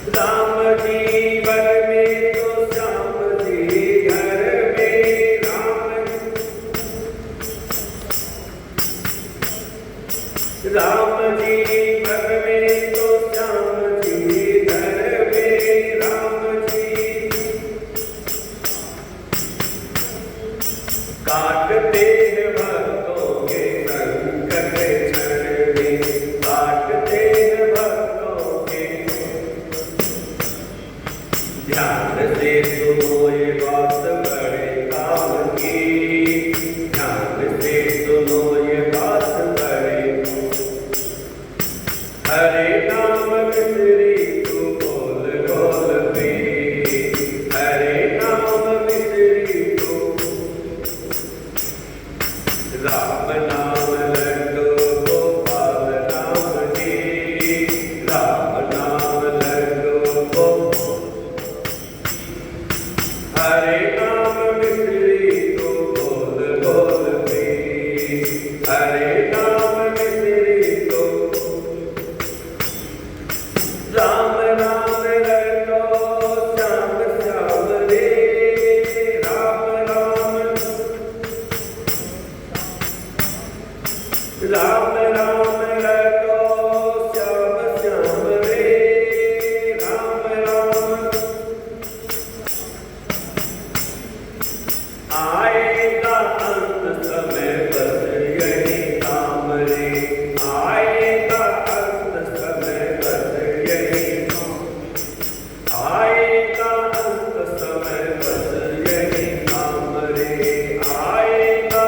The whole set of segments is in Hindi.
राम जी वन में तो श्याम जी घर में राम जी वन में तो श्याम जी घर में राम जी काटते हैं भक्तों के संकट क्षण में काटते हैं भक्तों के ध्यान से सुनो ये बात बड़े काम की ध्यान से सुनो ये बात बड़े हरे नाम मिश्री तू बोल बोल पे हरे नाम मिश्री तू राम नाम लड्डू गोपाल नाम जी राम नाम लड्डू गोपाल हरे नाम मिश्री तू बोल बोल पे हरे नाम मिश्री तू राम राम लड्डू श्याम श्याम रे राम राम राम राम लड्डू श्याम श्याम रे राम राम आएगा अंत समय बस यही काम रे आएगा अंत समय बस यही आएगा अंत समय बस यही काम रे आएगा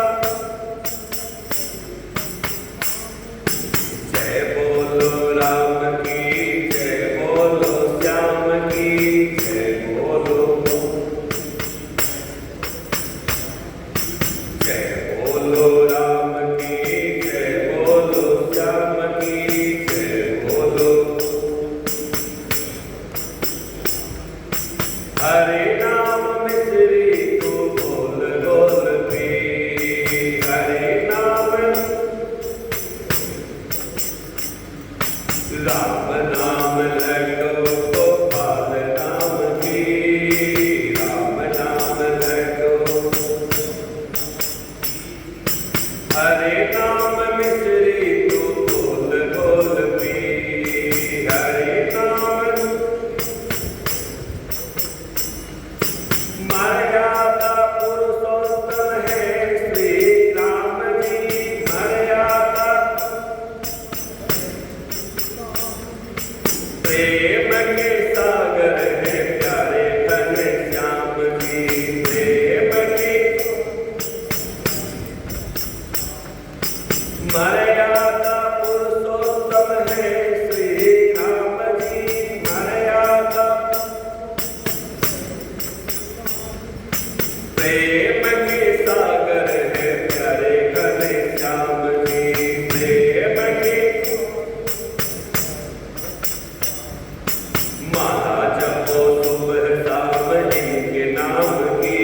जय बोलो राम की जय बोलो श्याम की जय बोलो जय बोलो राम की जय बोलो श्याम की जय बोलो हरे नाम मिश्री तू बोल बोल पे हरे नाम राम नाम लड्डू गोपाल नाम जी राम नाम लड्डू हरे नाम मिश्री तू बोल बोल पे हरे नाम मर्यादा पुरुषोत्तम है श्री राम जी मर्यादा प्रेम के सागर है प्यारे घन श्याम जी प्रेम के मर्यादा पुरुषोत्तम है श्री राम जी मर्यादा प्रेम के सागर है प्यारे घन श्याम जी प्रेम के माला जपो सुबह शाम इनके नाम की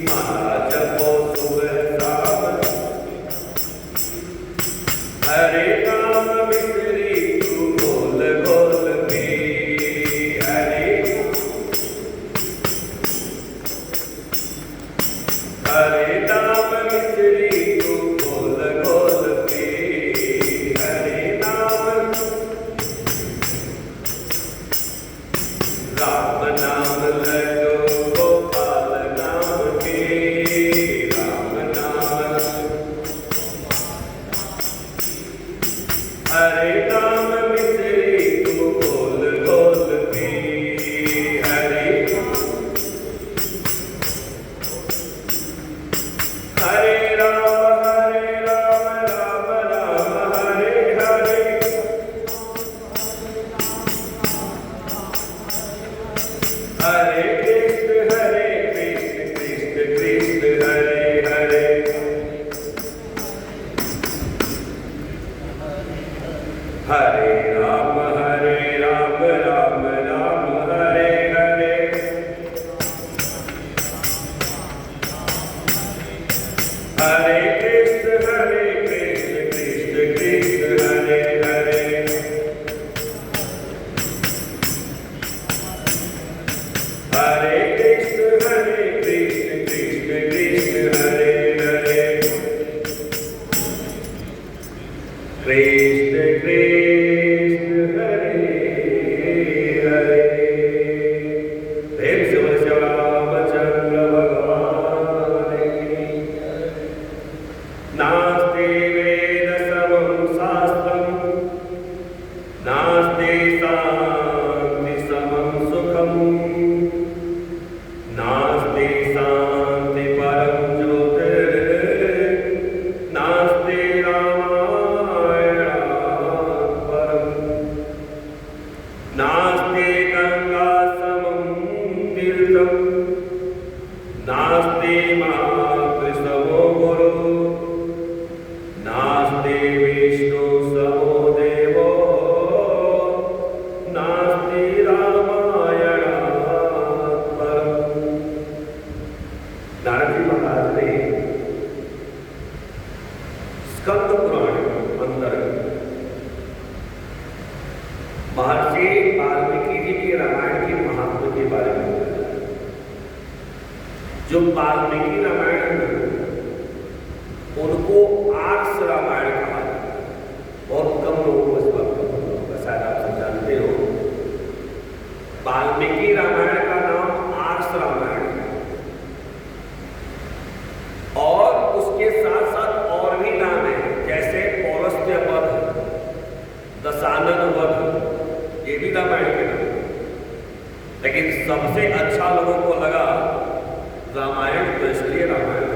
माला जपो सुबह शाम हरे नाम मिश्री तू बोल बोल पे हरे नाम मिश्री तू बोल बोल पे हरे नाम राम नाम लड्डू गोपाल नाम के राम नाम हरे नाम मिश्री तू बोल बोल पे हरे हरे राम राम राम हरे हरे हरे कृष्ण कृष्ण कृष्ण हरे हरे हरे राम राम राम हरे हरे हरे कृष्ण कृष्ण कृष्ण हरे हरे जो वाल्मीकि रामायण है उनको आर्ष रामायण कहा है। बहुत कम लोगों को इस बात को शायद आप सब जानते हो। वाल्मीकि रामायण का नाम आर्ष रामायण है और उसके साथ साथ और भी नाम है, जैसे पौरस्त्य वध, दशानन वध, ये भी रामायण के नाम। लेकिन सबसे अच्छा लोगों को लगा रामायण, तो इसलिए रामायण,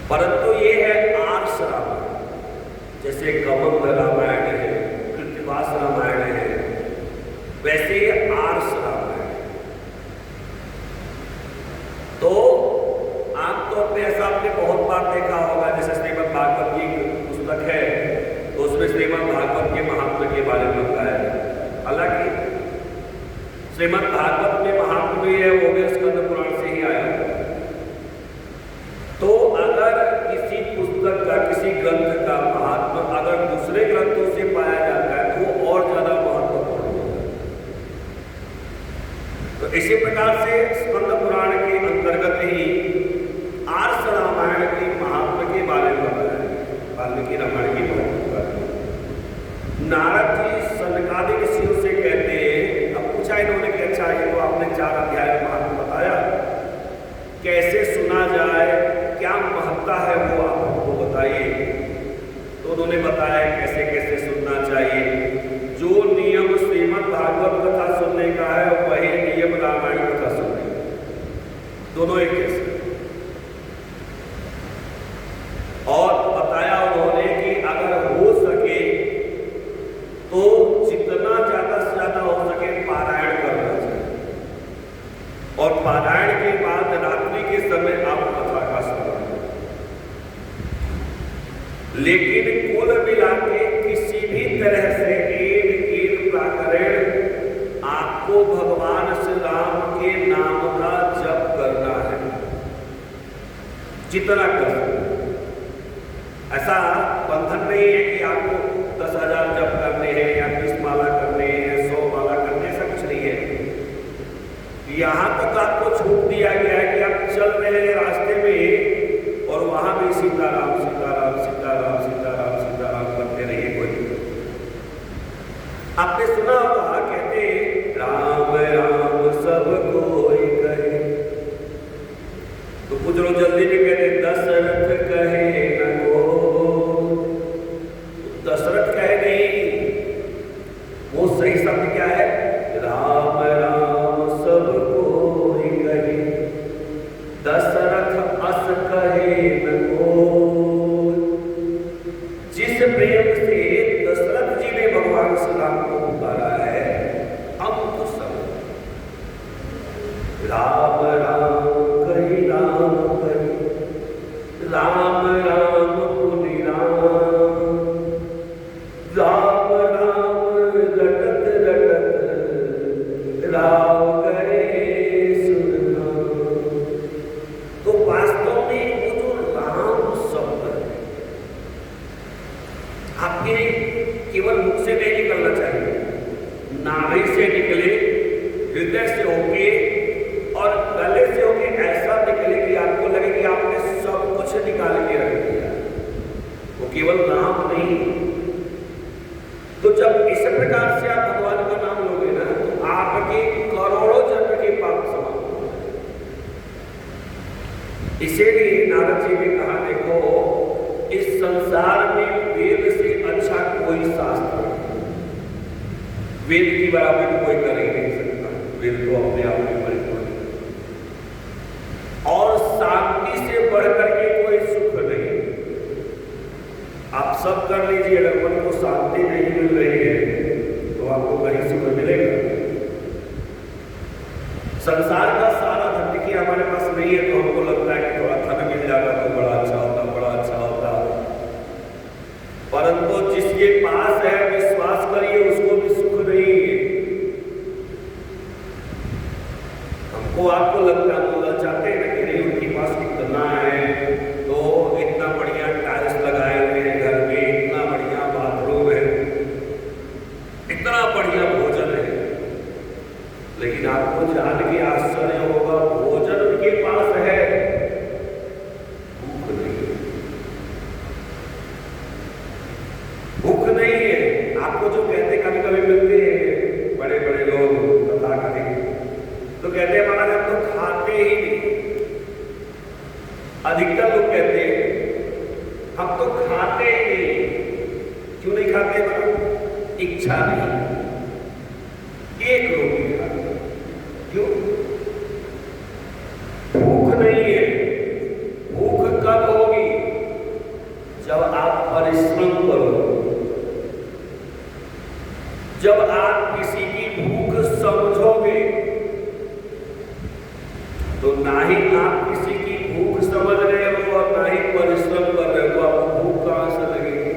परंतु ये है आर्ष रामायण। जैसे कमंद रामायण है, कृतिवास रामायण है, वैसे ये आर्ष रामायण। तो आमतौर पर ऐसा आपने बहुत बार देखा होगा, जैसे श्रीमद् भागवत की पुस्तक है तो उसमें श्रीमद् भागवत के महात्म्य के बारे में बताया है। हालांकि श्रीमद् भागवत में महात्म्य भी है, वो भी स्कंद पुराण से ही आया। तो अगर किसी पुस्तक का, किसी ग्रंथ का महात्म्य अगर दूसरे ग्रंथों से पाया जाता है तो वो और ज्यादा महत्वपूर्ण होता है। तो इसी प्रकार से स्कंद पुराण के अंतर्गत ही आर्ष रामायण के महात्म्य के बारे में बताया है, वाल्मीकि रामायण के महात्म्य के बारे में। नारद जी सनकादि ऋषियों से कहते हैं, पूछा इन्होंने कि अच्छा ये तो आपने 4 अध्याय में महात्म्य बताया, कैसे सुना जाए, क्या महत्ता है वो आप हमको बताइए। तो उन्होंने बताया कैसे कैसे सुनना चाहिए। जो नियम श्रीमद् भागवत कथा सुनने का है वही नियम रामायण कथा सुनने का, दोनों एक जैसे। और बताया उन्होंने कि अगर हो सके तो जितना ज्यादा से ज्यादा हो सके पारायण करना चाहिए, और पारायण के बाद रात्रि के समय आप कथा का स्मरण करें। लेकिन कुल मिला के किसी भी तरह से एक प्राकरण आपको भगवान श्री राम के नाम का जप करना है, जितना कर सकते। ऐसा बंधन नहीं है कि आपको 10,000 जप करने हैं या 20 माला करने हैं, 100 माला करने, ऐसा कुछ नहीं है। यहाँ तक आपको छूट दिया गया है कि आप चल रहे हैं रास्ते में और वहां भी सीताराम सीताराम सीताराम सीताराम सीताराम करते रहिए। कोई आपने सुना होगा, कहते राम राम सब कोई कहे, तो कुछ लोग जल्दी में कहते दशरथ कहे न को। दशरथ कहे नहीं, वो सही शब्द क्या है? राम राम सब कोई कहे, दशरथ अस कहे न कोई। जिस प्रेम से दशरथ जी ने भगवान श्री राम को पुकारा है, हम तो सब राम राम कही, राम कही, राम राम पुनि राम, राम राम रटत रटत राम गए सुना। तो वास्तव में वो जो राम शब्द है आपके केवल मुख से नहीं निकलना चाहिए, नाभि से निकले, हृदय से हो वेद की बराबरी तो कोई कर ही नहीं सकता, वेद तो अपने आप में परिपूर्ण है। और शांति से बढ़ करके कोई सुख नहीं। आप सब कर लीजिए, अगर मन को शांति नहीं मिल रही है तो आपको कहीं सुख मिलेगा? संसार का सारा धन देखिए हमारे पास नहीं है तो हमको लगता है कि थोड़ा धन मिल जाता तो बड़ा अच्छा होता, बड़ा अच्छा होता। परंतु जिसके पास है विश्वास करिए उसको भी सुख नहीं है। हमको आपको लगता है बोलना चाहते हैं ना कि नहीं उनके पास कितना है, तो इतना बढ़िया टाइल्स लगाए हुए हैं घर में, इतना बढ़िया बाथरूम है, इतना बढ़िया भोजन है। लेकिन आपको जान के आश्चर्य होगा, भोजन उनके पास है, भूख नहीं है। भूख नहीं है। आपको जो कहते कभी कभी मिलते हैं बड़े बड़े लोग तथा कथी तो कहते हैं महाराज हम तो खाते ही नहीं। अधिकतर लोग कहते हैं हम तो खाते ही नहीं। क्यों नहीं खाते? मतलब इच्छा नहीं, एक रोटी खाते। क्यों? भूख नहीं है। भूख कब होगी? जब आप परिश्रम करो, जब आप किसी की भूख समझोगे। तो ना ही आप किसी की भूख समझ रहे हो और ना ही परिश्रम कर रहे हो, तो आपको भूख कहां से लगेगी?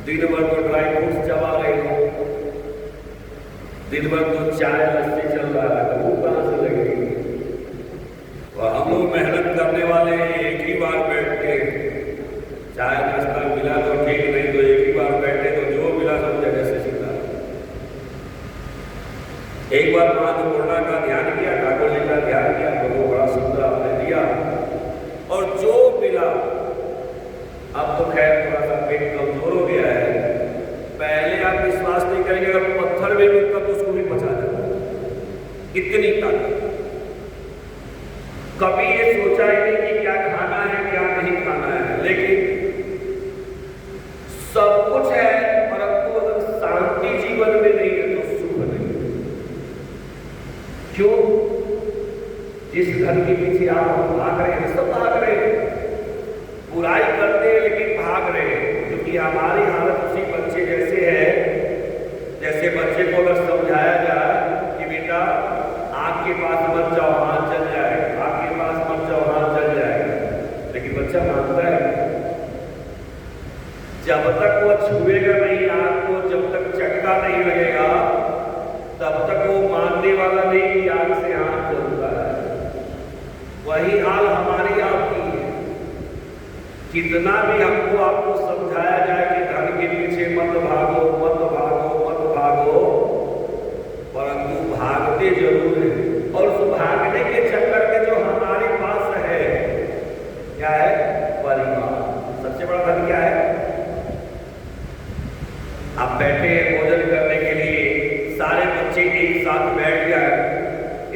दिन भर तो ड्राई फ्रूट्स चबा रहे हो, दिन भर तो चाय लस्सी चल रहा है, तो भूख कहां से लगेगी? और हम लोग मेहनत करने वाले हैं, एक ही बार बैठ के चाय नाश्ता मिला तो ठीक, नहीं तो एक ही बार बैठे तो जो मिला सब जगह से सीखा। एक बार महापूर्णा का ध्यान किया, ठाकुर जी का ध्यान किया, प्रभु बड़ा सुंदर आपने दिया और जो मिला। अब तो खैर थोड़ा सा पेट कमजोर हो गया है। पहले आप विश्वास नहीं करेंगे, अगर पत्थर में मिलता तो उसको भी पचा देता, इतनी ताकत। कभी ये सोचा ही नहीं कि क्या खाना है क्या नहीं खाना है, लेकिन सब कुछ है, परंतु अगर शांति जीवन में नहीं है तो सुख नहीं। क्यों? जिस घर के पीछे आप भाग रहे हैं, सब भाग रहे हैं, बुराई करते हैं लेकिन भाग रहे हैं। क्योंकि हमारी हालत उसी बच्चे जैसे है, जैसे बच्चे को अगर समझाया जाए कि बेटा आग के पास मत जाओ हाथ जल जाएगा, आग के पास मत जाओ हाथ जल जाएगा, लेकिन बच्चा मानता है। जब तक वो छुएगा नहीं आग को, जब तक चटका नहीं लगेगा, तब तक वो मानने वाला नहीं कि आग से हाथ जलता है। वही हाल हमारी आपकी है। कितना भी हमको आपको समझाया जाए कि धन के पीछे मत भागो, मत भागो, मत भागो, परंतु भागते जरूर है। और उस भागने के चक्कर में जो हमारे पास है क्या है? परिवार। सबसे बड़ा धन क्या है? आप बैठे हैं भोजन करने के लिए, सारे बच्चे एक साथ बैठ गए,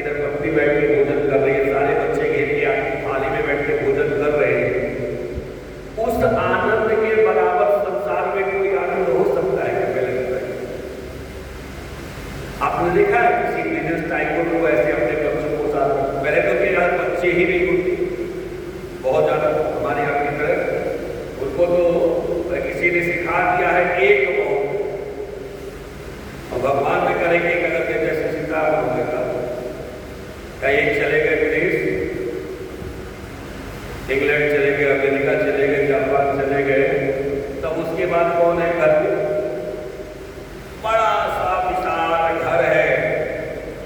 इधर पत्नी बैठ के भोजन कर रही है, सारे बच्चे घेर के आपकी थाली में बैठ के भोजन कर रहे हैं। उस आनंद के बराबर संसार में कोई आनंद हो सकता है क्या? पहले बताइए। आपने देखा है किसी बिजनेस टाइकून को ऐसे अपने बच्चों को साथ? पहले तो क्या बच्चे ही नहीं होते, बहुत ज्यादा हमारे यहाँ की तरह। उनको तो किसी ने सिखा दिया है एक बहुत, और भगवान में करेंगे अगर के जैसे सीता होगा। क्या एक चले गए विदेश, इंग्लैंड चले गए, अमेरिका चले गए, जापान चले गए, तब उसके बाद कौन है घर में? बड़ा सा विशाल घर है,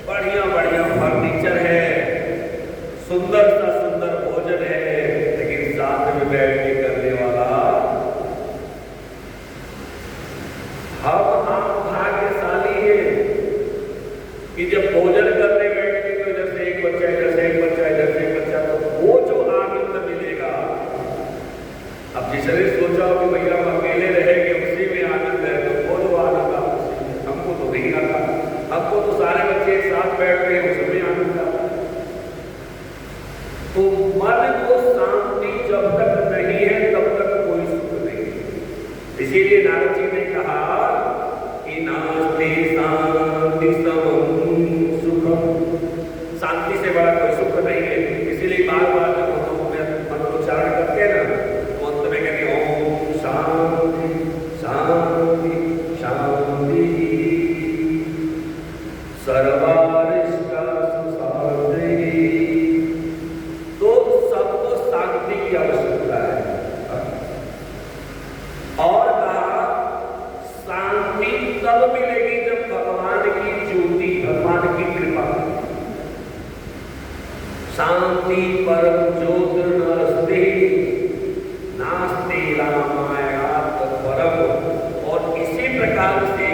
बढ़िया बढ़िया फर्नीचर है, सुंदर सा सुंदर भोजन है, लेकिन साथ में बैठ के करने वाला हम भाग्यशाली है कि जब भोजन करने बैठे तो इधर से एक बच्चा, इधर से एक बच्चा, इधर से एक बच्चा, तो वो जो आनंद मिलेगा। अब जिसने सोचा हो कि भैया हम अकेले रहेंगे उसी में आनंद है, तो वो जो आनंद हमको तो नहीं आता। हमको तो सारे बच्चे एक साथ बैठ रहे हैं उसमें आनंद आता। तो मन को शांति जब तक नहीं है तब तक कोई सुख नहीं। इसीलिए नारद जी ने कहा तब मिलेगी जब भगवान की ज्योति, भगवान की कृपा। शांति परम ज्योत नस्ते नास्ते रामायणात् परम। और इसी प्रकार से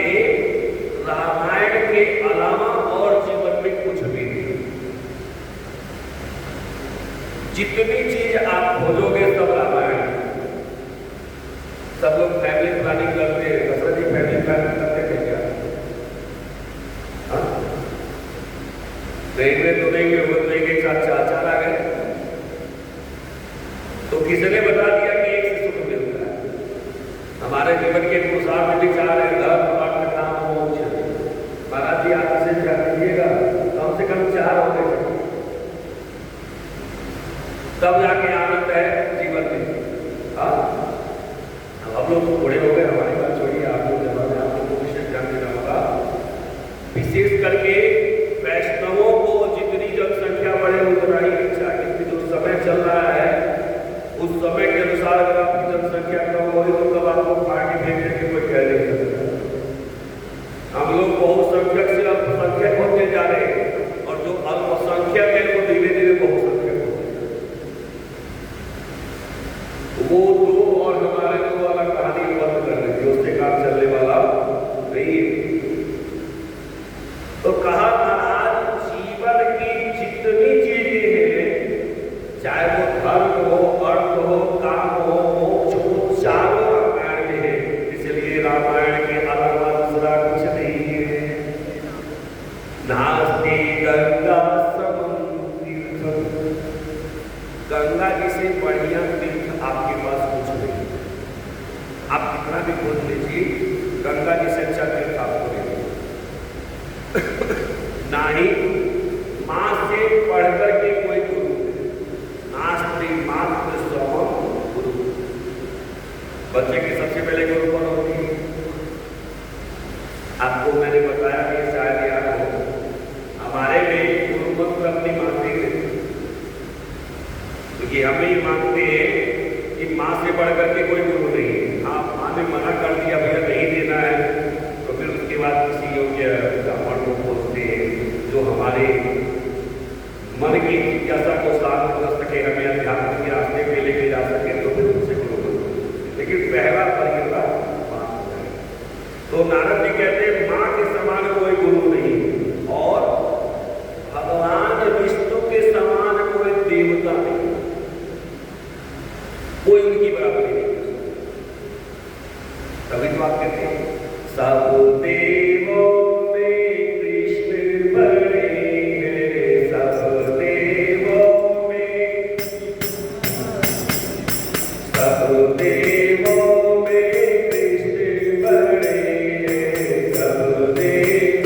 रामायण के अलावा और जीवन में कुछ भी नहीं। जितनी चीज आप खोजोगे सब रामायण। सब लोग फैमिली प्लानिंग करते हैं, दशरथ जी फैमिली प्लानिंग करते थे क्या? ट्रेन में तो नहीं गए, वो तो एक साथ चार आ गए, तो किसने बता दिया कि एक से सुख मिलता है? हमारे जीवन के पुरुषार्थ विचार है, धर्म अर्थ काम मोक्ष। महाराज जी आप इसे ध्यान दीजिएगा, कम से कम 4 हो गए, तब जाके आनंद है जीवन में। हाँ, हम लोग तो बड़े हो गए, हमारी बात छोड़िए, आप लोग जमाने आप लोगों को विशेष ध्यान देना होगा। विशेष करके वैष्णवों को जितनी जनसंख्या बढ़े उतना ही अच्छा है, क्योंकि जो समय चल रहा है उस समय के अनुसार अगर आपकी जनसंख्या कम हो तो कब आपको पार्टी भेजने के कोई कह नहीं सकता। हम लोग बहुसंख्यक से अल्पसंख्यक होते जा रहे हैं, और जो अल्पसंख्यक है वो धीरे धीरे बहुसंख्यक होते हैं। वो दो और हमारे दो वाला कहानी बंद कर रही है, उससे काम चलने वाला नहीं है। तो कहा महाराज जीवन की जितनी चीजें हैं, चाहे वो धर्म हो, अर्थ हो, काम हो, मोक्ष हो, चारों रामायण में है। इसलिए रामायण के अलावा दूसरा कुछ नहीं है। नास्ति गंगा समम तीर्थम, गंगा जिसे बढ़िया तीर्थ आपके पास कुछ नहीं। आप कितना भी खोज लीजिए, गंगा जिसे अच्छा तीर्थ आपको नहीं। ना ही मां से पढ़कर के कोई गुरु, नास्ति मात्र स्वम गुरु। बच्चे की सबसे पहले गुरु कौन होती है? आपको मैंने बताया कि शायद याद हो, हमारे में गुरु मंत्र अपनी मानते हैं, क्योंकि हम ही मानते हैं कि मां से बढ़कर के कोई गुरु नहीं है। हाँ, मां ने मना कर दिया भैया नहीं देना है, तो फिर उसके बाद किसी योग्य ब्राह्मण को खोजते हैं जो हमारे मन की जिज्ञासा को शांत कर सके, हमें अध्यात्म के रास्ते पे लेके जा सके, तो फिर उनसे गुरु बनते। लेकिन पहला परिवार मां है। तो नारद जी कहते हैं मां के समान कोई गुरु नहीं, और भगवान विष्णु के समान कोई देवता नहीं, कोई उनकी बराबरी नहीं। तभी तो आप कहते हैं सब देवों में कृष्ण बड़े हैं, सब देवों में कृष्ण बड़े हैं, सब देव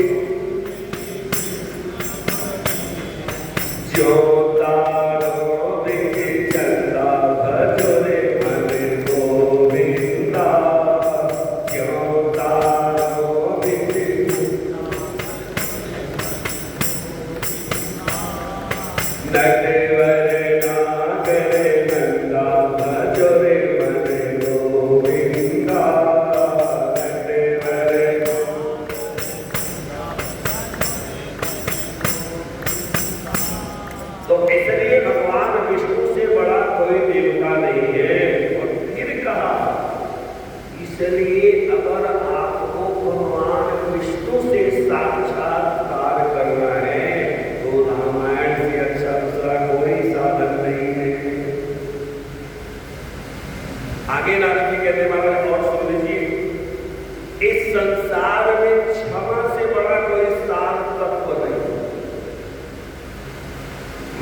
जो तारों में चलता भजो रे मन गोविंदा, तो इसलिए भगवान विष्णु से बड़ा कोई देवता नहीं है। और फिर कहा इसलिए अगर आपको भगवान विष्णु से साक्षात्कार करना है तो रामायण से अच्छा दूसरा कोई साधन नहीं है। आगे नारद जी कहते हैं, और सुन लीजिए, इस संसार में क्षमा से बड़ा कोई सार तत्व नहीं।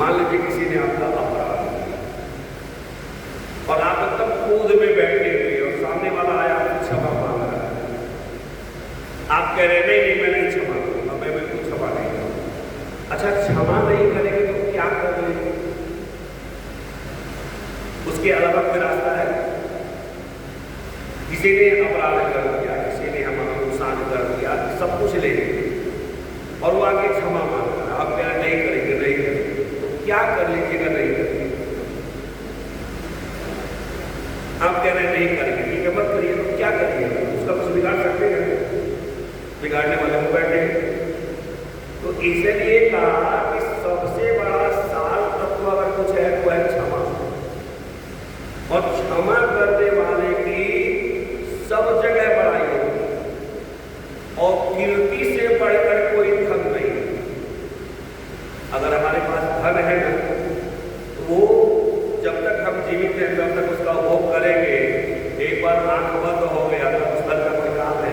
मान लीजिए किसी ने आपका अपराध किया और आप एकदम क्रोध में बैठे हुए और सामने वाला आया आपसे क्षमा मांग रहा है, आप कह रहे नहीं मैं नहीं क्षमा करूंगा, मैं बिल्कुल क्षमा नहीं करूंगा। अच्छा, क्षमा नहीं करेंगे तो क्या कर लेंगे? उसके अलावा कोई रास्ता है? किसी ने अपराध कर दिया, किसी ने हमारा नुकसान कर दिया, सब कुछ ले लेंगे और वो आगे क्षमा मांग रहा है, आप कह रहे नहीं करेंगे, नहीं करेंगे, तो क्या कर लीजिएगा? नहीं करेंगे। आप कह रहे नहीं करेंगे, ठीक है मत करिए, तो क्या करिएगा? उसका कुछ बिगाड़ सकते हैं? बिगाड़ने वाले को बैठे। तो इसलिए कहा कि सबसे बड़ा साल तत्व अगर कुछ है तो है क्षमा, और क्षमा करने वाले की सब जगह बड़ाई होती है, और कीर्ति से बढ़कर कोई धन नहीं। अगर हमारे पास धन है ना, तो वो जब तक हम जीवित हैं तब तक उसका उपभोग करेंगे। एक बार आंख बंद हो गया तो उस धन का कोई काम है।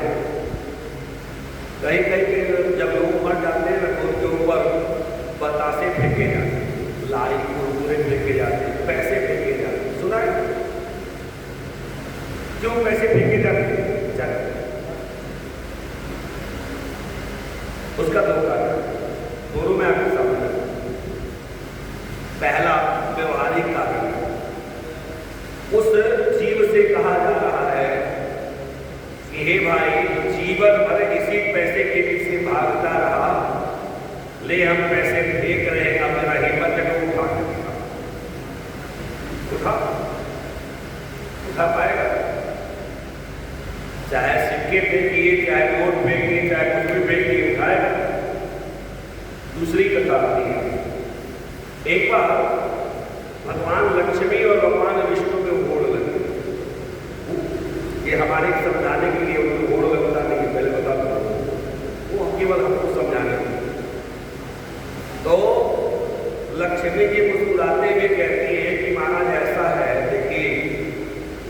कहीं कहीं के जब लोग मर जाते हैं ना, तो उनके ऊपर बतासे फेंके जाते, लाई कुरकुरे फेंके जाते, पैसे फेंके जाते। सुना है क्यों पैसे फेंके जाते? उसका दो कारण, दोनों में आपके सामने। पहला व्यवहारिक कारण, उस जीव से कहा जा रहा है कि हे भाई, जीवन भर इसी पैसे के पीछे भागता रहा, ले हम पैसे फेंक रहे हैं, अब मेरा हिम्मत है तो उठा पाएगा? चाहे सिक्के फेंकिए, चाहे नोट फेंकिए, चाहे कुछ भी फेंकिए, उठाएगा? दूसरी कथा आती है, एक बार भगवान लक्ष्मी और भगवान विष्णु में होड़ लगे। ये हमारे समझाने के लिए उनको होड़ लगता नहीं, पहले बता दो, वो केवल हमको समझाने के। तो लक्ष्मी जी मुस्कुराते हुए कहती है कि महाराज ऐसा है, देखिए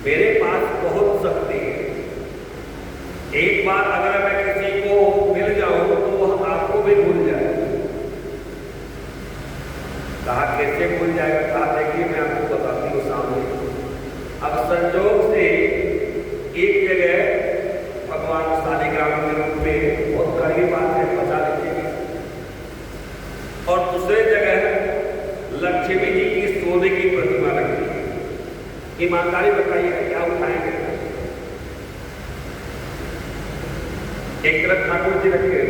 मेरे पास बहुत शक्ति है, एक बार अगर मैं किसी को मिल जाऊं तो आपको भी भूल जाए। कहा कैसे भूल जाएगा? कहा देखिए मैं आपको बताती हूँ सामने। अब संजोग से एक जगह भगवान शालिग्राम के रूप में, बहुत कड़ी बात है, बचा लीजिए, और दूसरे जगह लक्ष्मी जी की सोने की प्रतिमा रखी है। ईमानदारी बताइए क्या उठाएंगे? एक तरफ ठाकुर जी रखे,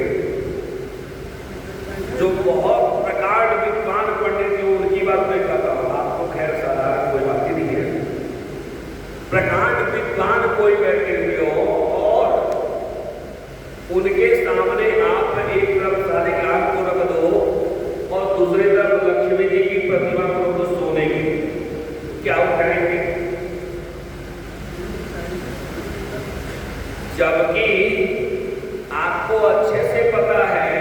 जो बहुत प्रकार विद्वान पंडित जो उनकी बात में कहता हूं, आपको खैर साधारण कोई बात ही नहीं है। प्रकांड विद्वान कोई बैठे हुए हो और उनके सामने आप एक तरफ शालिग्राम को रख दो और दूसरी तरफ लक्ष्मी जी की प्रतिमा को रख दो सोने की, क्या उठाएंगे? जबकि आपको अच्छे से पता है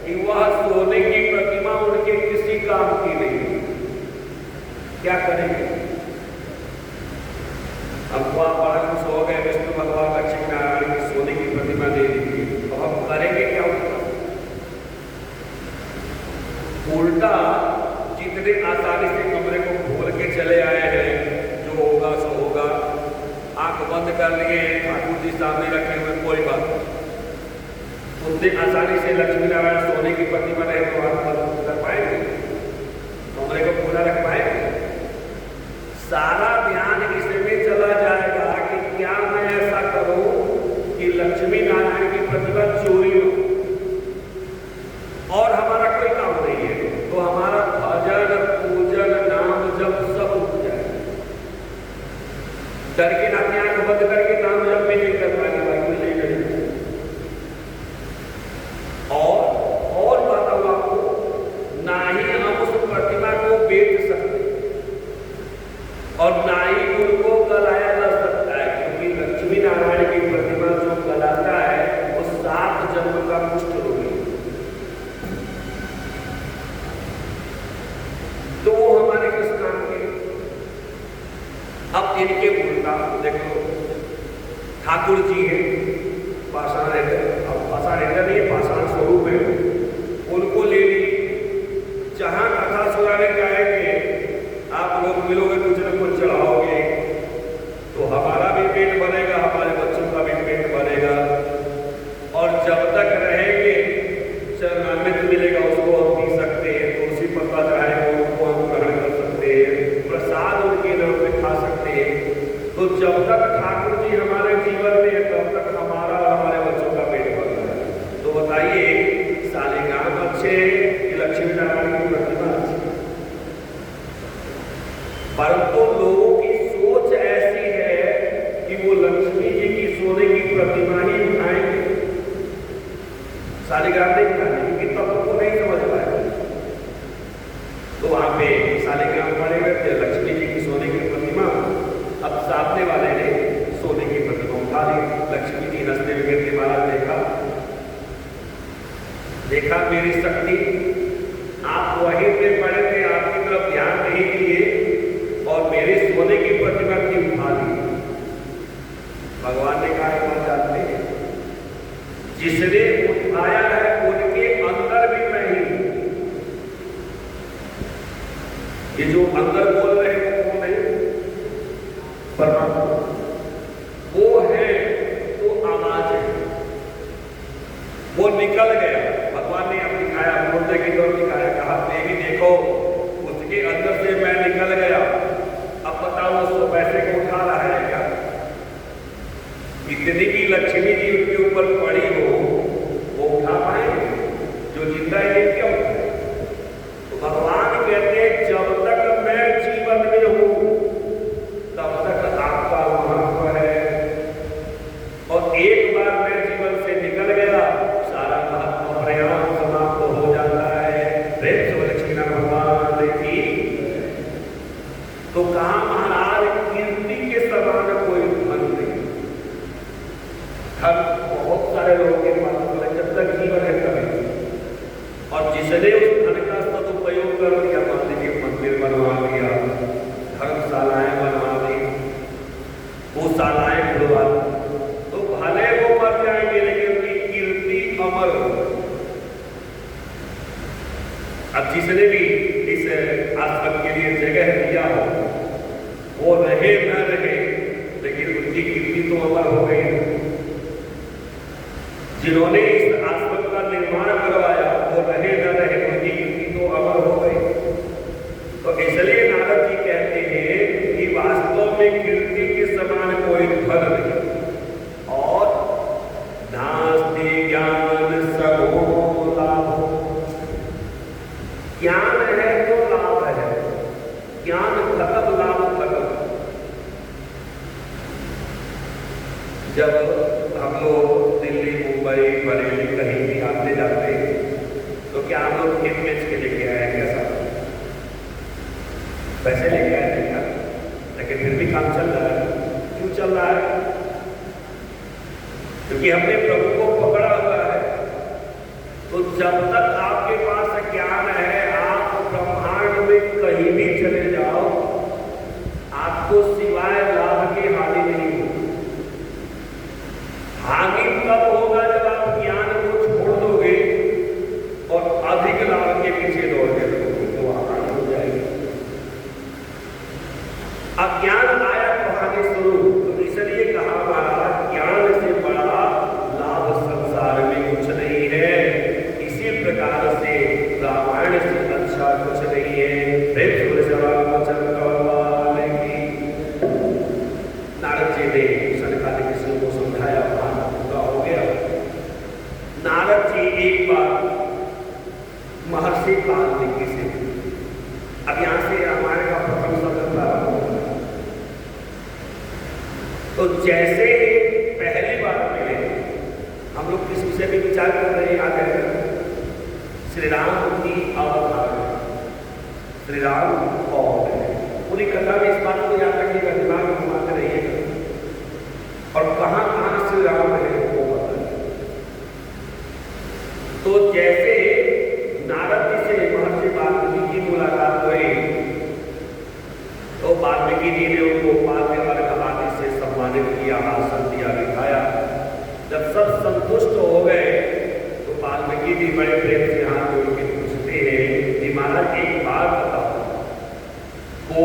कि वह सोने की प्रतिमा उनके किसी काम की नहीं। क्या करेंगे? हमको आप बड़ा खुश हो गए, विष्णु भगवान लक्ष्मी नारायण की सोने की प्रतिमा दे दी, तो हम करेंगे क्या? उल्टा जितने आसानी से कमरे को खोल के चले आए हैं, जो होगा सो होगा, आंख बंद कर लिए, ठाकुर जी सामने रखे हुए, कोई बात नहीं, उतने आसानी से लक्ष्मी नारायण सोने की प्रतिमा रहे तो आप बंद कर पाएंगे? कमरे को खुला रख पाएंगे? सारा ध्यान इसमें चला जाएगा कि क्या मैं ऐसा करूं कि लक्ष्मी नारायण की प्रतिमा चोरी हो, और हमारा कोई काम नहीं है, तो हमारा भजन पूजन नाम जप सब उठ जाए। डर के नाते आंख बंद करके नाम जप भी नहीं कर पाएंगे, भाई कोई नहीं करेगा। और बताओ आपको, ना ही हम उस प्रतिमा को बेच सकते और ना ही उनको गलाया जा सकता है, क्योंकि लक्ष्मी नारायण की प्रतिमा जो गलाता है वो 7 जन्म का कुष्ठ रोगी, तो वो हमारे किस काम के? अब इनके उल्टा देखो, ठाकुर जी है पाषाण रहते, अब पाषाण रहते नहीं, पाषाण स्वरूप है, उनको ले ली, जहां कथा सुनाने जाएंगे आप लोग मिलोगे, कुछ न कुछ चढ़ाओगे, तो हमारा भी पेट भरेगा, हमारे बच्चों का भी पेट भरेगा, और जब तक रहेंगे चरणामृत मिलेगा, उसको हम पी सकते हैं, तुलसी पत्ता चढ़ाएगा उसको हम ग्रहण कर सकते हैं, प्रसाद उनके नाम पे खा सकते हैं। तो जब तक ठाकुर जी हमारे जीवन में है तब तक शालिग्राम नहीं खाने, क्योंकि तत्व को नहीं समझ पाए। तो वहां पे शालिग्राम पड़े हुए थे, लक्ष्मी जी की सोने की प्रतिमा। अब सामने वाले ने सोने की प्रतिमा उठा ली। लक्ष्मी जी हंसते हुए कहते महाराज देखा मेरी शक्ति, आप वहीं पे पड़े थे, आपकी तरफ ध्यान नहीं दिए और मेरे सोने की प्रतिमा की उठा ली। भगवान ने कहा बात जानते हैं, जिसने उठाया है उनके अंदर भी मैं ही। ये जो अंदर बोल रहे हैं वो कौन है? परमात्मा। वो है तो आवाज है, वो निकल गया। भगवान ने अब दिखाया, मुर्दे की तरफ दिखाया, कहा देवी देखो उसके अंदर से मैं निकल गया। अब बताओ उसको पैसे को उठा रहा है क्या? इतनी भी लक्ष्मी जी उनके ऊपर पड़ी हो, वो उठा पाए? जो जिंदा है क्या उठाए? तो भगवान कहते हैं जब तक मैं जीवन में हूं तब तक आपका महत्व है, और एक बार मैं जीवन से निकल गया सारा महत्व प्रयाण समाप्त हो जाता है। प्रेम से लक्ष्मी नारायण भगवान की। तो कहा महाराज कीर्ति के समान कोई धन नहीं। धन बहुत सारे लोगों के पास बोले जब तक जीवन है तभी, और जिसने उस धन का सदुपयोग कर लिया, मान लीजिए मंदिर बनवा लिया, धर्मशालाएं बनवा दी, गौशालाएं खुलवा दी, तो भले वो मर जाएंगे लेकिन उनकी कीर्ति अमर हो। अब जिसने भी इस आश्रम के लिए जगह दिया हो, वो रहे न रहे लेकिन उनकी कीर्ति तो अमर हो गई। जिन्होंने इस आश्रम का निर्माण करवाया वो रहे न रहे उनकी कीर्ति तो अमर हो गई। तो इसलिए नारद जी कहते हैं कि वास्तव में कीर्ति के समान कोई धन नहीं। और नास्ति ज्ञान सगो लाभ, ज्ञान है तो लाभ है, ज्ञान खत्म लाभ खत्म। जब हम लोग दिल्ली मुंबई बरेली कहीं भी आते जाते तो क्या हम लोग खेत बेच के लेके आए? कैसा पैसे लेके आए थे क्या? लेकिन फिर भी काम चल रहा है। क्यों चल रहा है? क्योंकि हमने प्रभु को पकड़ा हुआ है। तो जब तक आपके पास ज्ञान है, आप ब्रह्मांड में कहीं भी चले जाओ, आपको सिवाय लाभ की हानि नहीं होगी। हानि तब होगा जब आप ज्ञान को छोड़ दोगे और अधिक लाभ के पीछे दौड़ने लगोगे, तो हानि हो जाएगी। अब ज्ञान आया तो हानि शुरू। तो इसलिए कहा महाराज ज्ञान से बड़ा लाभ संसार में कुछ नहीं है। इसी प्रकार से रामायण से अच्छा कुछ नहीं है। नारद जी ने सनकादिक ऋषि को समझाया, पूरा हो गया। नारद जी एक बार महर्षि वाल्मीकि से, अब यहां से रामायण का प्रथम सत्र प्रारंभ होगा। तो जैसे पहली बार मिले, हम लोग किस विषय में विचार कर रहे हैं? याद है श्री राम की अवतार, श्री राम और पूरी कथा में इस बात को याद रखिएगा, दिमाग में घुमाते रहिएगा, और कहां कहां श्री राम है वो पता है। तो जैसे नारद जी से महर्षि वाल्मीकि की मुलाकात हुई, तो वाल्मीकि जी ने उनको पाद्य अर्घ आदि से सम्मानित किया, आसन दिया, बिठाया। जब सब संतुष्ट हो गए तो वाल्मीकि जी बड़े प्रेम से हाथ जोड़ के पूछते हैं कि महाराज एक बात बताओ, को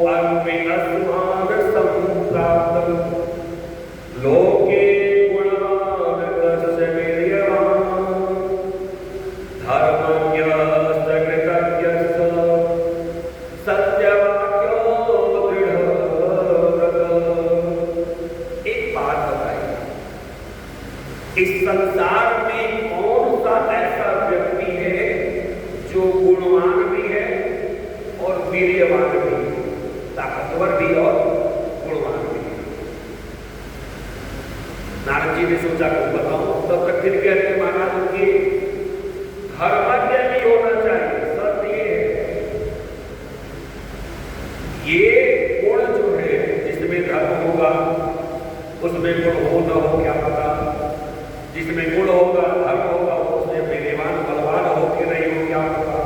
अन्विनस्मान संप्राप्तम लोके गुणवान तस्य वीर्यवान धर्मज्ञस्य कृतज्ञस्य सत्यवाक्यो दृढव्रतः। एक बात बताइए, इस संसार में कौन सा ऐसा व्यक्ति है जो गुणवान भी है और वीर्यवान भी, ताकतवर भी और गुणवान भी? नारद जी ने सोचा कुछ बताओ। तब तक फिर कहते महाराज उनकी जिसमें गुण होगा, धर्म होगा, उसमें वीर्यवान बलवान हो कि नहीं हो, क्या होगा।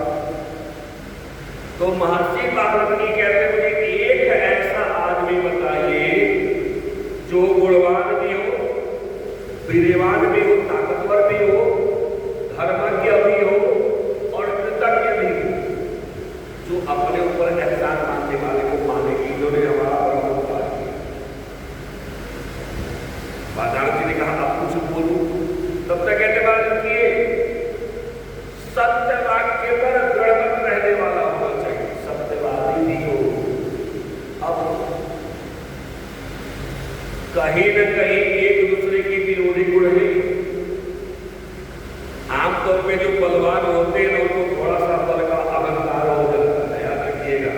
तो महर्षि वाल्मीकि कहते मुझे एक ऐसा आदमी बताइए जो गुणवान भी हो, वीर्यवान भी हो, ताकतवर भी हो, धर्मज्ञ भी हो और कृतज्ञ भी हो, जो अपने ऊपर एहसान मानने वाले को माने कि इन्होंने हमारा उपकार किया। बाजार जी ने कहा अब कुछ बोलूं, तब तक कहते वाल्मीकि सत्य वाक्य पर दृढ़ रहने वाला होना चाहिए, सत्यवादी भी हो। अब कहीं न कहीं एक दूसरे की विरोधी गुण है। आमतौर पे जो बलवान होते हैं उनको थोड़ा सा बल का अहंकार हो जाता है, याद रखिएगा।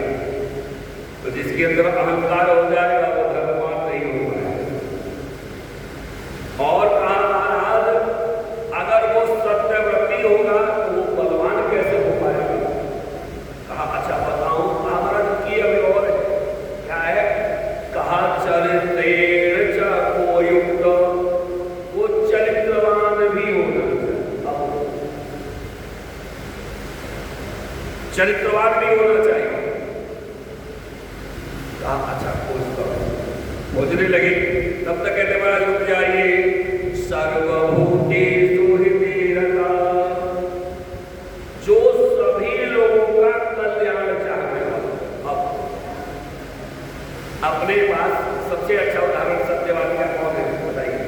तो जिसके अंदर अहंकार हो जाएगा वो धर्मवान नहीं हो पाएगा। और कहा महाराज अगर वो सत्यव्रती होगा तो वो बलवान कैसे हो पाएगा। कहा अच्छा बताऊं, महाराज की अभी और क्या है। कहा चरित्रेण च को युक्त, वो चरित्रवान भी होना चाहिए। चरित्रवान भी होना चाहिए। कहा अच्छा खोजने लगे, तब तक कहते महाराज रुक जाइए। सर्वभूतेषु हृदि रता, जो सभी लोगों का कल्याण चाहने वाला। अब अपने पास सबसे अच्छा उदाहरण सत्यवादी का कौन है बताइए।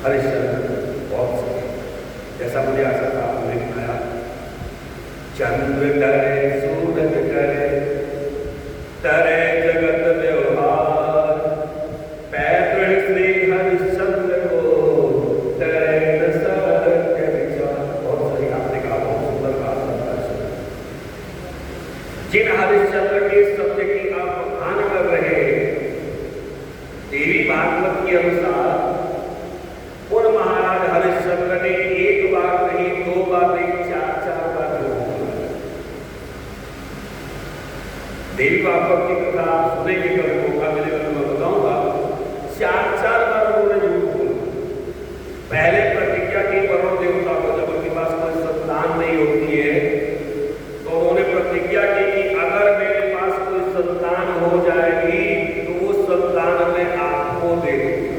हरिश्चंद्र बहुत सही, जैसा मुझे आशा था आपने दिखाया। चंद्र करे सूरज करे तरे जगत व्यवहार, पैतृ श्री हरिश्चंद्र को तरे न सर्वज्ञ विचार। बहुत सही आपने कहा, बहुत सुंदर बात। जिन हरिश्चंद्र के सत्य की आप बखान कर रहे हैं, देवी भागवत के अनुसार उन महाराज हरिश्चंद्र ने एक बार नहीं, दो बार नहीं, चार बार देवी भागवत की कथा आप सुनेंगे, कभी मौका मिलेगा तो मैं बताऊंगा। चार बार उन्होंने झूठ बोला। पहले प्रतिज्ञा की वरुण देवता को, जब उनके पास कोई संतान नहीं होती है तो उन्होंने प्रतिज्ञा की कि अगर मेरे पास कोई संतान हो जाएगी तो वो संतान में आपको दे दूंगा।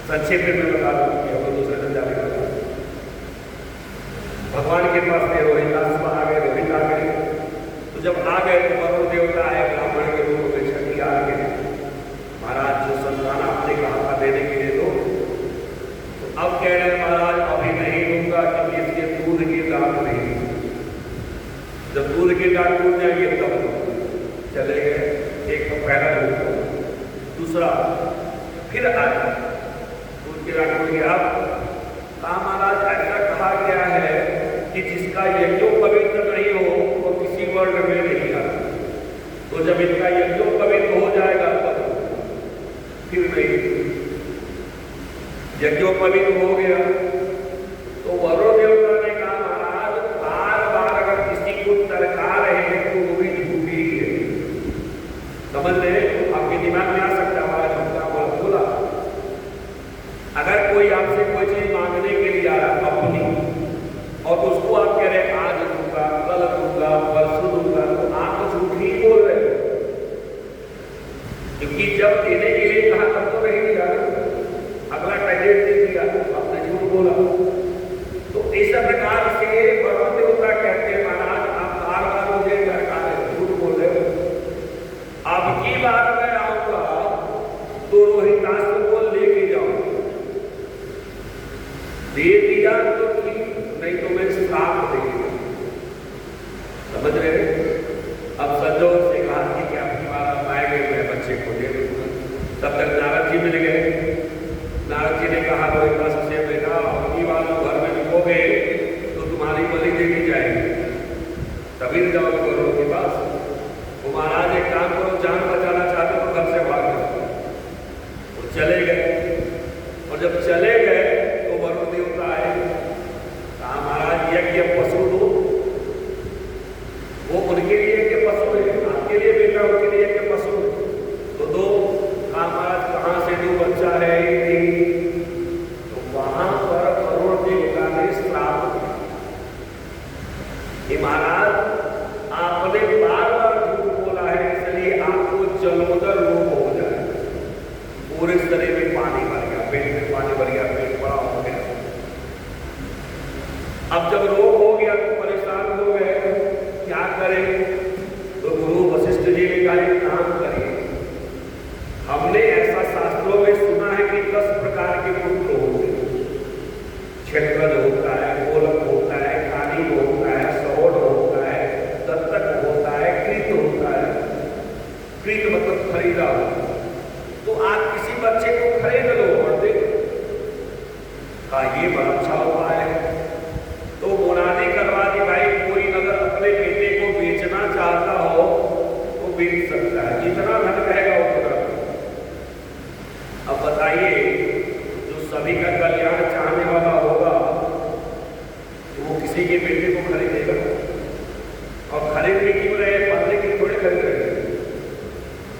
संक्षेप में बता दूं कि अब दूसरे दिन जाने का भगवान के पास थे, रोहितास आ गए, रोहित आ गए। तो जब आ गए तो वरुण देवता आए ब्राह्मण के रूप में, छठी आ गए। महाराज जो संतान आपने कहा था देने के लिए दो, तो अब कह रहे महाराज अभी नहीं दूंगा क्योंकि इसके दूध की दांत नहीं। जब दूध की दांत टूट जाएगी तब चले गए। एक तो पहला दूध, दूसरा फिर आए दूध की दांत टूट गया। कहा महाराज ऐसा कहा गया है कि जिसका यज्ञ पवित्र नहीं हो वो किसी वर्ण में नहीं आता। तो जब इनका यज्ञ पवित्र हो जाएगा तब फिर नहीं। यज्ञ पवित्र हो गया तो वरुण देवता ने कहा महाराज बार बार अगर किसी को तरका रहे हैं तो वो भी झूठी है। समझ रहे, आपके दिमाग में आ सकता है हमारा झूठा बोला। अगर कोई आपसे कोई चीज मांगने के लिए आ रहा अपनी, और उसको आप कह रहे आज दूंगा, कल दूंगा, परसों दूंगा, तो आप तो झूठ ही बोल रहे हो। क्योंकि जब देने के लिए कहा तब तो नहीं दिया, अगला टाइम दे दिया तो आपने झूठ बोला। तो इस प्रकार से वरुण देवता कहते हैं महाराज आप बार बार मुझे झूठ बोल रहे हो। अब की बार मैं आऊंगा तो रोहितास को लेके जाऊंगा, दे दिया तो ठीक, नहीं तो मैं श्राप देगा। समझ रहे। अब संजोग से कहा कि क्या तुम्हारा पाएंगे मैं बच्चे को दे दूंगा। है ही नहीं, तो वहां पर वरुण देवता ने श्राप दिया कि महाराज आपने बार बार झूठ बोला है, इसलिए आपको जन्मोदर रोग हो जाए। पूरे शरीर में पानी भर गया, पेट में पानी भर गया, पेट बड़ा हो गया। अब जब रोग हो गया तो परेशान हो गए, क्या करें? तो गुरु वशिष्ठ जी ने कहा एक काम करिए, हमने ऐसा शास्त्रों में सुना है कि 10 प्रकार के पुत्र होते हैं। क्षेत्रज होता है, गोलक होता है, कानी होता है, सहोड होता है, दत्तक होता है, कृत होता है। कृत मतलब खरीदा। तो आप किसी बच्चे को खरीद लो और दे। कहा ये बड़ा अच्छा उपाय है। तो मुनादी करवा दी, भाई कोई अगर अपने बेटे को बेचना चाहता हो तो बेच सकता है, जितना धन कहेगा उतना। अब बताइए, जो सभी का कल्याण चाहने वाला होगा तो वो किसी के बेटे को खरीदेगा? और खरीद भी क्यों रहे? पालने के लिए थोड़े खरीद रहे,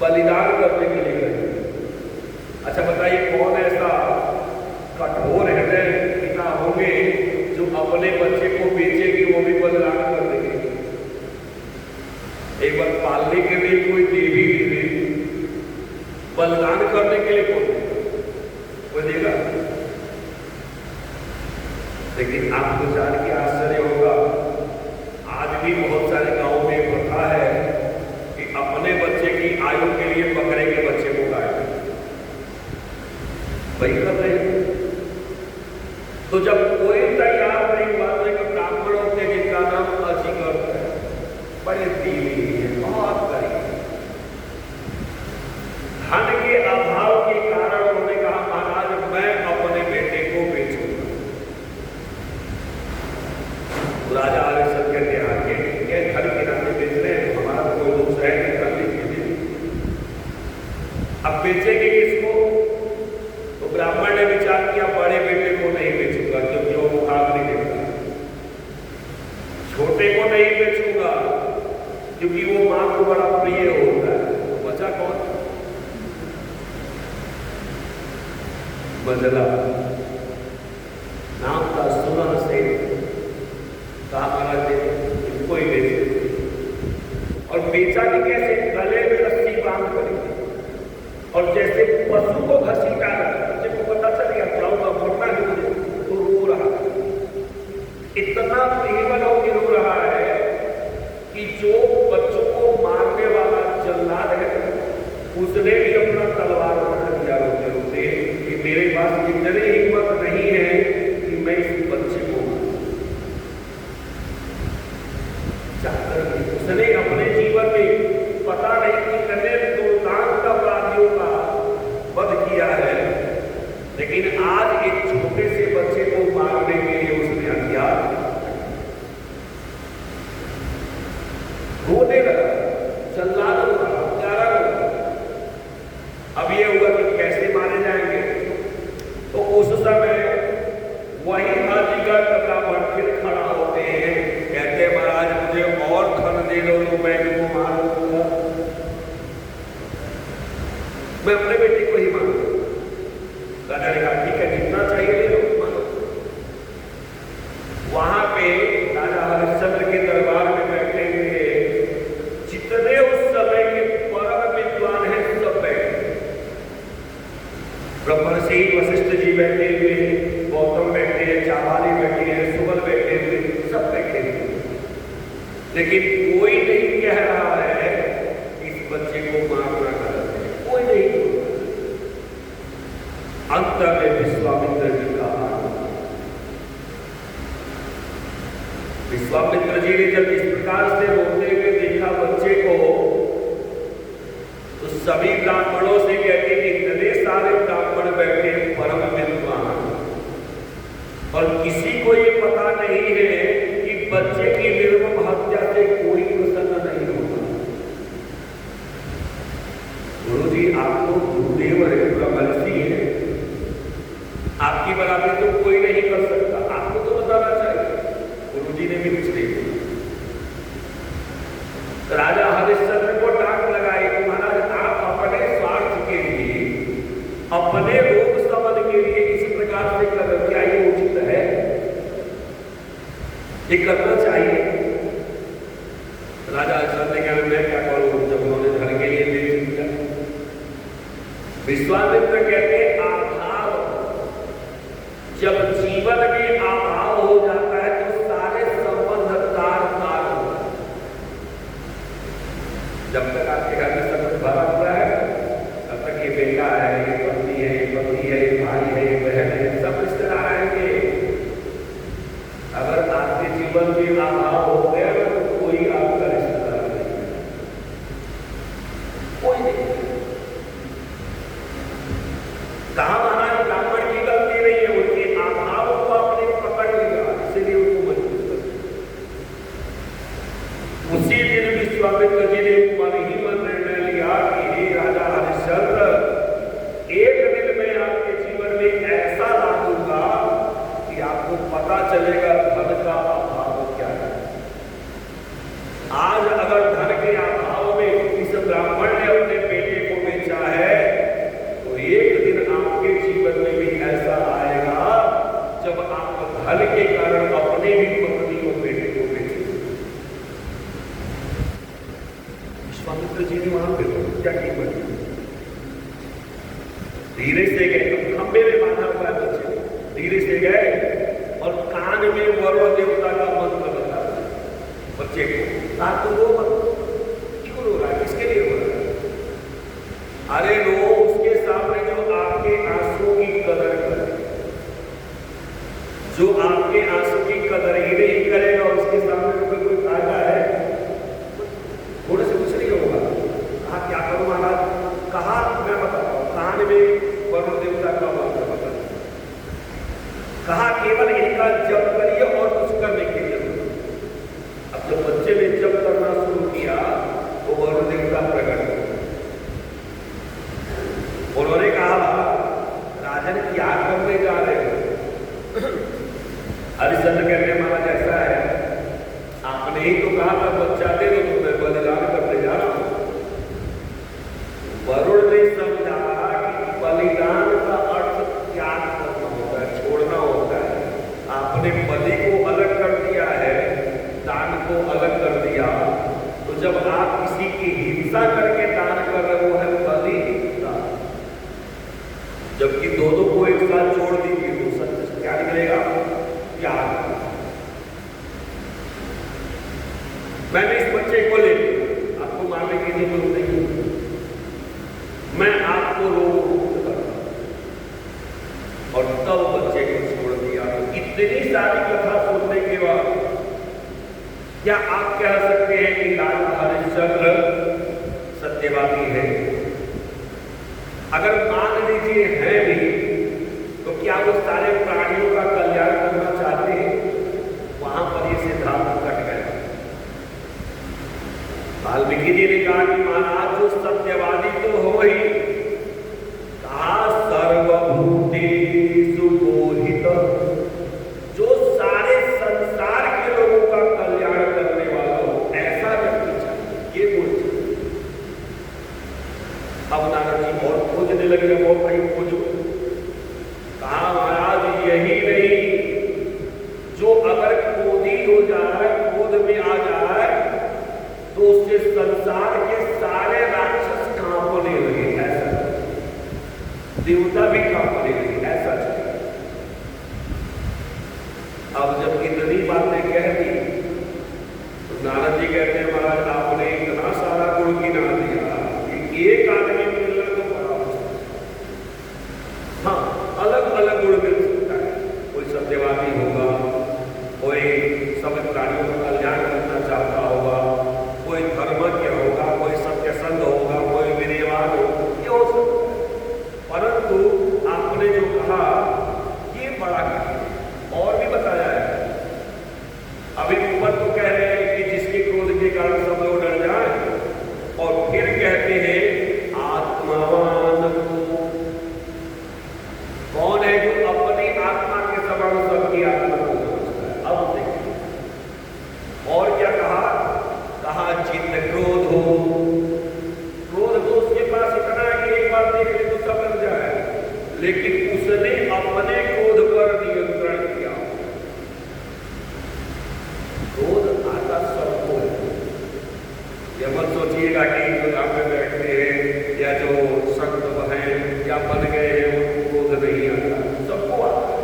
बलिदान करने के लिए खरीद। अच्छा बताइए, कौन ऐसा कठोर हृदय पिता होंगे जो अपने बच्चे को बेचेगी, वो भी बलिदान कर देंगे? एक बार पालने के लिए कोई देवी दे, बलिदान करने के लिए कोई देगा? लेकिन आपको जान के आश्चर्य होगा, आज भी बहुत सारे गांवों में प्रथा है कि अपने बच्चे की आयु के लिए बकरे के बच्चे को गाएं। वही कर रहे हैं। तो जब कोई तैयार नहीं हुआ तो एक ब्राह्मण होते जिनका नाम अजिगर है, बड़े दीनी है, बहुत गरीब, धन के अभाव के कारण उन्होंने कहा महाराज मैं अपने बेटे को बेचूंगा। राजा हरिश्चंद्र कहते हैं आगे घर किराने बेच रहे हैं, हमारा कोई दोष है नहीं, कर लीजिए। अब बेचेंगे किसको? तो ब्राह्मण ने विचार किया बड़े बेटे को नहीं बेचूंगा क्योंकि वो मुकाबले देता है, छोटे को नहीं बेचूंगा क्योंकि वो मां को बड़ा प्रिय होता है। तो बचा कौन? बदला नाम का सुनन से कहा महाराज इनको ही बेचे। और बेचा कि कैसे? गले में रस्सी बांध कर, और जैसे पशु को घसीटा बच्चे को पता चल गया जाऊंगा मोड़ना है मुझे, तो रो रहा है, इतना प्रियमन होकर रो रहा है कि जो बच्चों को मारने वाला जल्लाद है उसने भी अपना तलवार उठा दिया रोते रोते कि मेरे पास इतनी हिम्मत नहीं है कि मैं इस बच्चे को चाहकर। उसने अपने जीवन में पता नहीं कितने दुर्दांत अपराधियों का वध किया है, लेकिन आज एक छोटे से बच्चे को मारने के लिए उसने हथियार रोने लगा, जल्लाद होगा, हत्यारा होगा। अब ये हुआ कि कैसे मारे जाएंगे? तो उस समय वही अजिगर ब्राह्मण फिर खड़ा होते हैं, कहते महाराज मुझे और धन दे दो तो मैं इनको मार दूंगा, मैं अपने बेटे को ही मारूंगा। राजा ने कहा ठीक है जितना चाहिए ले लो, मानो। वहां पे राजा हरिश्चंद्र के दरबार में बैठे हुए जितने उस समय के परम विद्वान हैं सब बैठे। ब्रह्मर्षि वशिष्ठ जी बैठे हुए, गौतम बैठे हैं, चावाली बैठे हैं, सुबल बैठे हुए, सब बैठे हुए, लेकिन कोई नहीं कह रहा है इस बच्चे को मारना गलत है, कोई नहीं। अंत में विश्वामित्र जी का विश्वामित्र जी ने जब इस प्रकार से रोते हुए देखा बच्चे को, तो सभी ब्राह्मणों से कहते कि इतने सारे ब्राह्मण बैठे परम विद्वान, और किसी को ये पता नहीं है कि बच्चे की निर्मम हत्या से कोई प्रसन्न नहीं होगा। गुरु जी आपको गुरुदेव है, ब्रह्मर्षि है, आपकी बराबरी तो कोई नहीं कर सकता, आपको तो बताना चाहिए। गुरु जी ने भी कुछ नहीं किया। राजा हरिश्चंद्र को डांट लगाई, महाराज आप अपने स्वार्थ के लिए अपने ये करना चाहिए। राजा दशरथ ने कहा मैं क्या करूं, जब उन्होंने धन के लिए दे दिया। विश्वामित्र कहते अभाव, जब जीवन में अभाव हो जाता है तो सारे संबंध तार तार हो। जब तक आपके घर में सब कुछ भरा हुआ है तब तक ये बेटा है, ये पत्नी है, ये पति है, ये भाई है, ये बहन है, सब रिश्तेदार आएंगे। अगर आपके जीवन में अभाव हो गया तो कोई आपका रिश्तेदार नहीं है, कोई नहीं। कहा महाराज ब्राह्मण की गलती नहीं है, उनके अभाव को आपने पकड़ लिया, इसलिए उनको मजबूत कर। उसी दिन विश्वामित्र जी ने मन ही मन निर्णय लिया कि हे राजा हरिश्चंद्र, एक दिन मैं आपके जीवन में ऐसा ला दूंगा कि आपको पता चलेगा धन का अभाव क्या है। आज अगर धन के अभाव में इस ब्राह्मण ने अपने बेटे को बेचा है तो एक दिन आपके जीवन में भी ऐसा आएगा जब आप धन के कारण अपने भी पत्नी और बेटे को बेचेंगे। विश्वामित्र जी ने वहां पे क्या कीमत, धीरे से गए, खंबे में बांधा हुआ बच्चे, धीरे से गए और कान में वरुण देवता का मंत्र बता बच्चे को। तो रो मत, क्यों रो रहा है, किसके लिए रो रहा है? अरे रो उसके सामने जो आपके आंसू की कदर करे, जो आपके आंसू की कदर ही नहीं करेगा उसके सामने कोई फायदा है? थोड़े से कुछ नहीं होगा। कहा क्या करूं महाराज? कहा मैं बताता हूं, कान में वरुण देवता का मंत्र बता। कहा केवल इनका जप करिए और कुछ करने के लिए। अब जब बच्चे ने जप करना शुरू किया तो वरुण देवता प्रकट हो। उन्होंने कहा राजन क्या करने जा रहे हो? हरिश्चंद्र कहते महाराज ऐसा है, आपने ही तो कहा था बच्चा दे दो तो मैं बलिदान करने जा रहा हूं। वरुण ने समझा कि बलिदान का अर्थ त्याग करना होता है, छोड़ना होता है। आपने बलि को अलग कर दिया है, दान को अलग कर दिया, तो जब आप किसी की हिंसा करके दान कर रहे हो है बलि हिंसा। जबकि दोनों को एक साथ जोड़ दीजिए तो सच क्या निकलेगा? त्याग। मैंने इस बच्चे को ले लिया, आपको मारने की जरूरत नहीं, मैं आपको रोक करता और तब बच्चे को छोड़ दिया। इतनी सारी कथा सुनने के बाद क्या आप कह सकते हैं कि राजा हरिश्चंद्र सत्यवादी है? अगर मान लीजिए है भी तो क्या वो सारे प्राणियों का कल्याण करना चाहते हैं? वहां पर ये सिद्धांत कट गया। वाल्मीकि जी ने कहा कि महाराज जो सत्यवादी तो हो ही, कहा सर्वभूतेषु मोहित, जो सारे संसार के लोगों का कल्याण करने वाला हो ऐसा व्यक्ति चाहिए, ये बोल। अब नारद जी और खोजने लगे, और कहीं खोजो। कहा महाराज यही नहीं, जो अगर क्रोधी हो जाए, क्रोध में आ जाए तो उससे संसार के सारे राक्षस कांपने लगे, ऐसा देवता भी कांपने लगे, ऐसा चाहिए। अब जब इतनी बातें कह दी तो नारद जी कहते हैं महाराज आपने इतना सारा गुण गिना दिया कि एक आदमी मिलना तो बड़ा मुश्किल। हाँ, अलग अलग गुण मिल सकता है। कोई सत्यवादी होगा, कोई सब प्राणियों का कल्याण करना चाहता होगा, कोई धर्मज्ञ होगा, कोई सत्यसंध होगा, कोई विनयवान होगा, ये हो सकता है। परंतु आपने जो कहा ये बड़ा कठिन और भी बताया है। अभी ऊपर तो कह रहे हैं कि जिसके क्रोध के कारण सब लोग डर जाए, और फिर कहते हैं आत्मावान को। कौन है जो अपनी आत्मा के समान सबकी आत्मा को समझता है? अब देखिए और क्या कहा? कहा चित्त क्रोध हो, क्रोध तो उसके पास इतना है कि एक बार देख ले तो सब लग जाए, लेकिन उसने अपने क्रोध पर नियंत्रण किया। का कि जो यहाँ पे बैठते हैं या जो संत हैं या बन गए हैं उनको क्रोध नहीं आता, सबको आता है,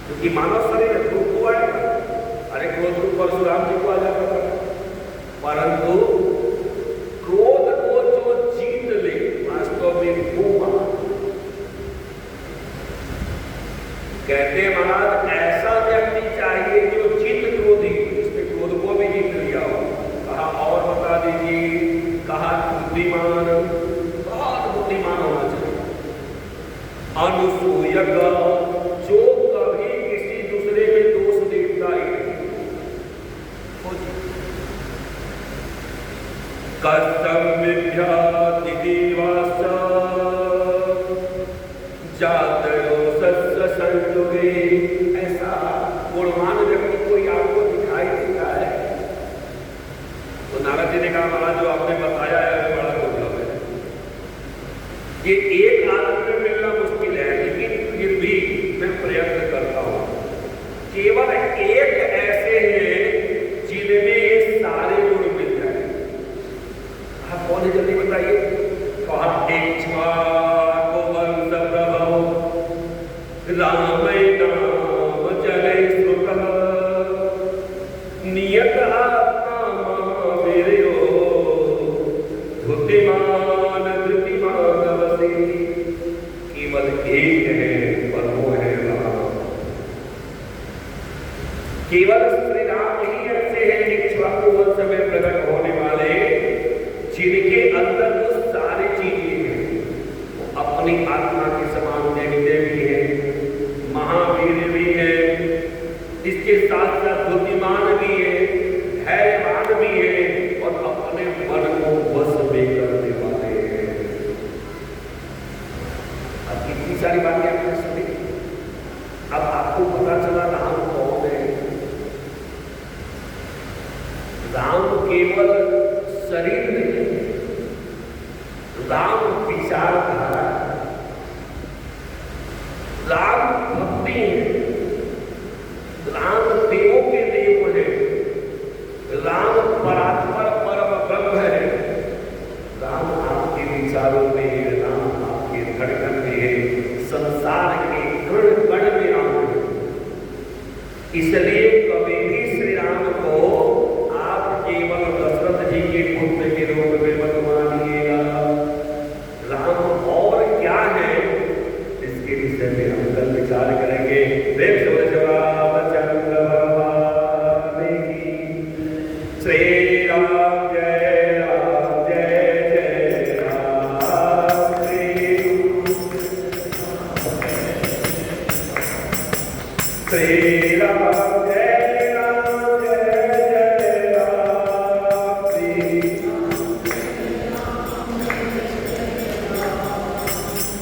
क्योंकि मानव शरीर है, क्रोध को आएगा। अरे क्रोध रूप परशुराम जी को आ जाता था, परंतु क्रोध को जो जीत ले वास्तव में वो कहते महाराज ऐसा व्यक्ति चाहिए जो जीत क्रोधी, इसने क्रोध को भी जीत लिया हो। कहा और बता दीजिए, कहा बुद्धिमान, बहुत बुद्धिमान होना चाहिए। अनुसूयक, जो कभी किसी दूसरे में दोष देखता ही नहीं। कर्तव्य दिवासा जातरो सत्य संतुगे, ऐसा गुणवान व्यक्ति कोई आपको दिखाई देता है तो नारद जी ने कहा महाराज जो आपने बताया है बड़ा दुर्लभ है, ये एक आदमी में मिलना मुश्किल है, लेकिन फिर भी मैं प्रयत्न करता हूं। केवल एक ऐसे हैं जिनमें ये सारे गुण मिल जाए। आप कौन है जल्दी बताइए। राम नाम चले सुख नियत आत्मा मेरे धुतिमान धृतिमान वसी। केवल एक है पर वो है राम। केवल श्री राम ही ऐसे हैं इक्ष्वाकु वंश में प्रकट होने वाले जिनके अंदर जो सारी चीजें हैं वो अपनी आत्मा के समान देखते भी हैं, महावीर भी है, इसके साथ साथ बुद्धिमान भी है, धैर्यवान भी है और अपने मन को वश में करने वाले हैं। अब कितनी सारी बातें आपने सुनी, अब आपको पता चला राम कौन है। राम केवल शरीर नहीं है, राम विचारधारा, राम भक्ति है, राम देवों के देव है, राम परात्पर परम ब्रह्म है। राम आपके विचारों में है, राम आपके धड़कन में है, संसार के कण कण में राम है। इसलिए कभी भी श्री राम को आप केवल दशरथ जी के पुत्र के रूप में मत मानिएगा। राम और क्या है इसके विषय में हम कल विचार करेंगे। देव चंद्र भगवान की श्री राम जय राम जय जय राम श्री राम जय राम जय जय राम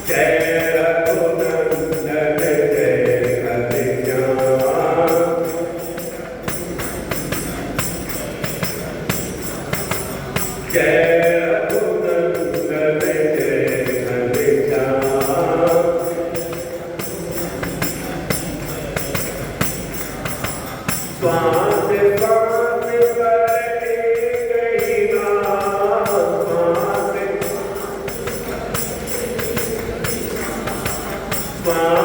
जय रघुनंदन जय हरिश्याम जय रघुनंदन जय हरिश्याम श्वास श्वास पर एक ही नाम, श्वास